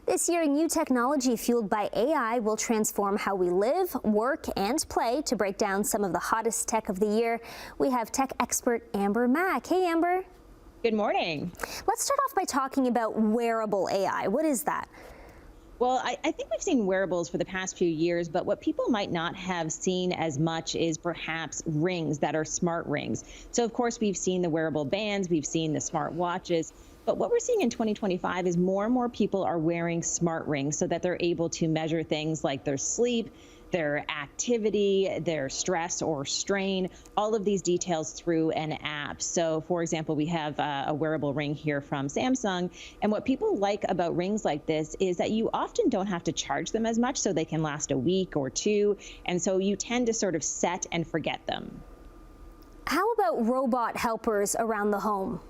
This year, new technology fueled by AI will transform how we live, work, and play. To break down some of the hottest tech of the year, we have tech expert Amber Mack. Hey, Amber. Good morning. Let's start off by talking about wearable AI. What is that? Well, I think we've seen wearables for the past few years, but what people might not have seen as much is perhaps rings that are smart rings. So, of course, we've seen the wearable bands, we've seen the smart watches. But what we're seeing in 2025 is more and more people are wearing smart rings so that they're able to measure things like their sleep, their activity, their stress or strain, all of these details through an app. So, for example, we have a wearable ring here from Samsung. And what people like about rings like this is that you often don't have to charge them as much, so they can last a week or two. And so you tend to sort of set and forget them. How about robot helpers around the home?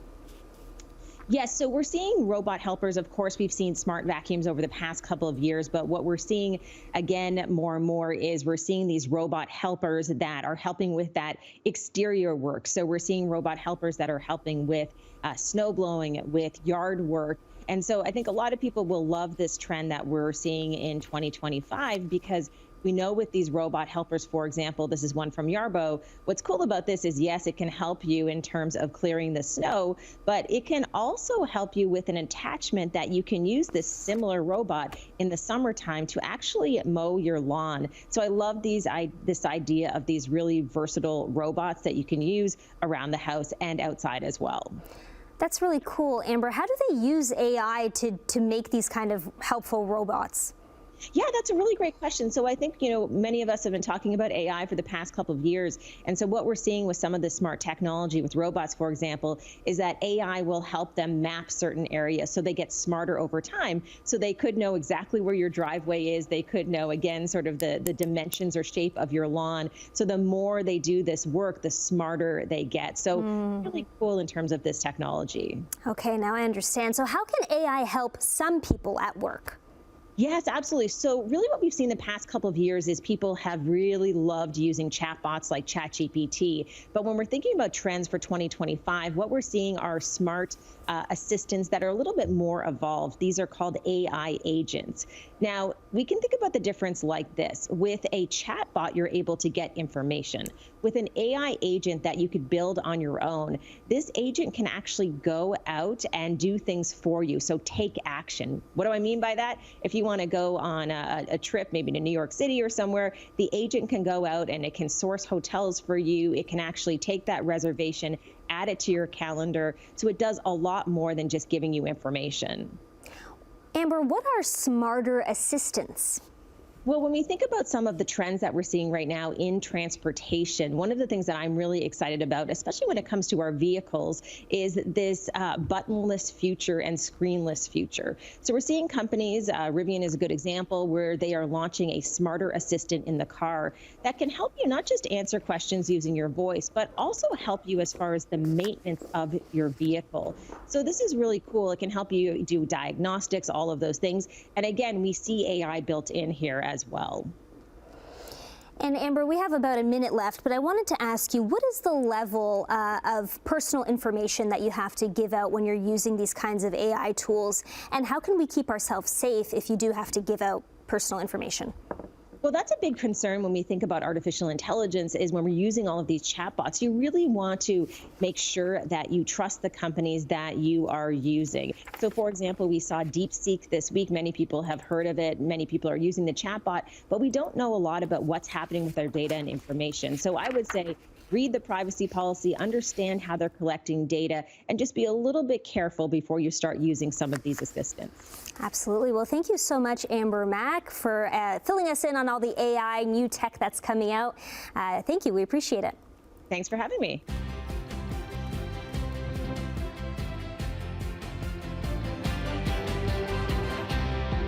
Yes, so we're seeing robot helpers. Of course, we've seen smart vacuums over the past couple of years, but what we're seeing again more and more is we're seeing these robot helpers that are helping with that exterior work. So we're seeing robot helpers that are helping with snow blowing, with yard work. And so I think a lot of people will love this trend that we're seeing in 2025 because we know with these robot helpers, for example, this is one from Yarbo. What's cool about this is, yes, it can help you in terms of clearing the snow, but it can also help you with an attachment that you can use this similar robot in the summertime to actually mow your lawn. So I love this idea of these really versatile robots that you can use around the house and outside as well. That's really cool, Amber. How do they use AI to make these kind of helpful robots? Yeah, that's a really great question. So I think, many of us have been talking about AI for the past couple of years. And so what we're seeing with some of the smart technology with robots, for example, is that AI will help them map certain areas so they get smarter over time. So they could know exactly where your driveway is. They could know, again, sort of the dimensions or shape of your lawn. So the more they do this work, the smarter they get. So really cool in terms of this technology. Okay, now I understand. So how can AI help some people at work? Yes, absolutely. So really what we've seen the past couple of years is people have really loved using chatbots like ChatGPT. But when we're thinking about trends for 2025, what we're seeing are smart assistants that are a little bit more evolved. These are called AI agents. Now, we can think about the difference like this. With a chatbot, you're able to get information. With an AI agent that you could build on your own, this agent can actually go out and do things for you. So take action. What do I mean by that? If you want to go on a trip, maybe to New York City or somewhere, the agent can go out and it can source hotels for you. It can actually take that reservation, add it to your calendar. So it does a lot more than just giving you information. Amber, what are smarter assistants? Well, when we think about some of the trends that we're seeing right now in transportation, one of the things that I'm really excited about, especially when it comes to our vehicles, is this buttonless future and screenless future. So we're seeing companies, Rivian is a good example, where they are launching a smarter assistant in the car that can help you not just answer questions using your voice, but also help you as far as the maintenance of your vehicle. So this is really cool. It can help you do diagnostics, all of those things. And again, we see AI built in here as well. And Amber, we have about a minute left, but I wanted to ask you, what is the level of personal information that you have to give out when you're using these kinds of AI tools? And how can we keep ourselves safe if you do have to give out personal information? Well, that's a big concern when we think about artificial intelligence is when we're using all of these chatbots, you really want to make sure that you trust the companies that you are using. So, for example, we saw DeepSeek this week. Many people have heard of it. Many people are using the chatbot, but we don't know a lot about what's happening with their data and information. So I would say read the privacy policy, understand how they're collecting data, and just be a little bit careful before you start using some of these assistants. Absolutely. Well, thank you so much, Amber Mack, for filling us in on all the AI new tech that's coming out. Thank you. We appreciate it. Thanks for having me.